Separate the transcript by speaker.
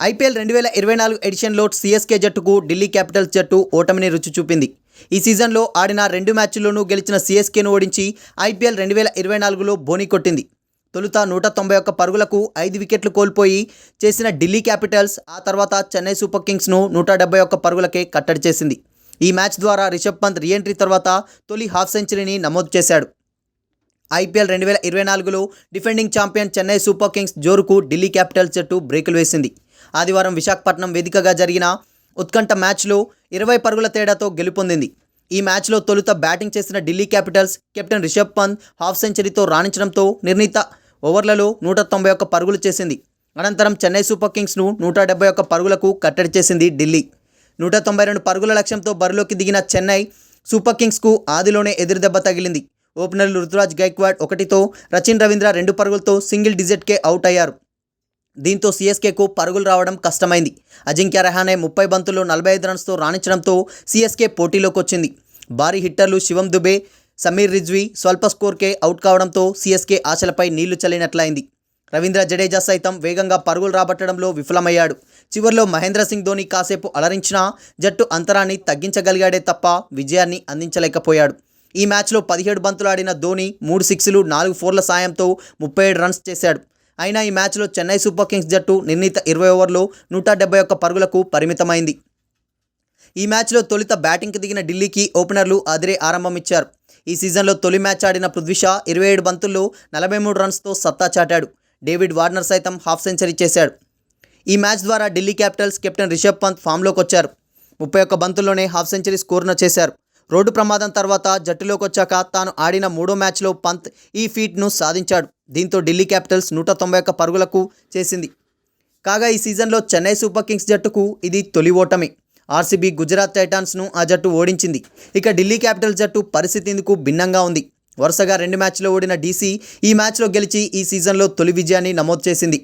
Speaker 1: IPL 2024 ఎడిషన్లో CSK జట్టుకు Delhi capitals జట్టు ఓటమిని రుచి చూపింది. ఈ సీజన్లో ఆడిన 2 మ్యాచ్ల్లోనూ గెలిచిన సీఎస్కేను ఓడించి ఐపీఎల్ 2024లో బోణీ కొట్టింది. తొలుత 191 పరుగులకు 5 వికెట్లు కోల్పోయి చేసిన ఢిల్లీ క్యాపిటల్స్ ఆ తర్వాత చెన్నై సూపర్ కింగ్స్ను 171 పరుగులకే కట్టడి చేసింది. ఈ మ్యాచ్ ద్వారా రిషబ్ పంత్ రీఎంట్రీ తర్వాత తొలి హాఫ్ సెంచరీని నమోదు చేశాడు. ఐపీఎల్ 2024లో defending champion Chennai super kings జోరుకు ఢిల్లీ క్యాపిటల్స్ జట్టు బ్రేకులు వేసింది. ఆదివారం విశాఖపట్నం వేదికగా జరిగిన ఉత్కంఠ మ్యాచ్లో 20 పరుగుల తేడాతో గెలుపొందింది. ఈ మ్యాచ్లో తొలుత బ్యాటింగ్ చేసిన Delhi capitals captain Rishabh Pant half సెంచరీతో రాణించడంతో నిర్ణీత ఓవర్లలో 191 పరుగులు చేసింది. అనంతరం చెన్నై సూపర్ కింగ్స్ను 171 పరుగులకు కట్టడి చేసింది ఢిల్లీ. 192 పరుగుల లక్ష్యంతో బరిలోకి దిగిన చెన్నై సూపర్ కింగ్స్కు ఆదిలోనే ఎదురుదెబ్బ తగిలింది. ఓపెనర్లు రుతురాజ్ గైక్వాడ్ 1తో, రచిన్ రవీంద్ర 2 పరుగులతో సింగిల్ డిజిట్కే అవుట్ అయ్యారు. దీంతో సీఎస్కేకు పరుగులు రావడం కష్టమైంది. అజింక్య రహానే 30 బంతుల్లో 45 రన్స్తో రాణించడంతో సీఎస్కే పోటీలోకి వచ్చింది. భారీ హిట్టర్లు శివం దుబే, సమీర్ రిజ్వీ స్వల్ప స్కోర్కే అవుట్ కావడంతో సీఎస్కే ఆశలపై నీళ్లు చల్లినట్లయింది. రవీంద్ర జడేజా సైతం వేగంగా పరుగులు రాబట్టడంలో విఫలమయ్యాడు. చివర్లో మహేంద్ర సింగ్ ధోని కాసేపు అలరించినా జట్టు అంతరాన్ని తగ్గించగలిగాడే తప్ప విజయాన్ని అందించలేకపోయాడు. ఈ మ్యాచ్లో 17 బంతులు ఆడిన ధోని 3 సిక్స్లు 4 ఫోర్ల సాయంతో 37 రన్స్ చేశాడు. అయినా ఈ మ్యాచ్లో చెన్నై సూపర్ కింగ్స్ జట్టు నిర్ణీత 20 ఓవర్లో 171 పరుగులకు పరిమితమైంది. ఈ మ్యాచ్లో తొలుత బ్యాటింగ్కి దిగిన ఢిల్లీకి ఓపెనర్లు అదిరే ఆరంభం ఇచ్చారు. ఈ సీజన్లో తొలి మ్యాచ్ ఆడిన పృథ్వీ షా 27 బంతుల్లో 43 రన్స్తో సత్తా చాటాడు. డేవిడ్ వార్నర్ సైతం హాఫ్ సెంచరీ చేశాడు. ఈ మ్యాచ్ ద్వారా ఢిల్లీ క్యాపిటల్స్ కెప్టెన్ రిషబ్ పంత్ ఫామ్లోకి వచ్చారు. 31 బంతుల్లోనే హాఫ్ సెంచరీ స్కోర్ను చేశారు. రోడ్డు ప్రమాదం తర్వాత జట్టులోకి వచ్చాక తాను ఆడిన 3వ మ్యాచ్లో పంత్ ఈ ఫీట్ను సాధించాడు. దీంతో ఢిల్లీ క్యాపిటల్స్ 191 పరుగులకు చేసింది. కాగా ఈ సీజన్లో చెన్నై సూపర్ కింగ్స్ జట్టుకు ఇది తొలి ఓటమి. ఆర్సీబీ, గుజరాత్ టైటాన్స్ను ఆ జట్టు ఓడించింది. ఇక ఢిల్లీ క్యాపిటల్స్ జట్టు పరిస్థితి ఇందుకు భిన్నంగా ఉంది. వరుసగా 2 మ్యాచ్లో ఓడిన డీసీ ఈ మ్యాచ్లో గెలిచి ఈ సీజన్లో తొలి విజయాన్ని నమోదు చేసింది.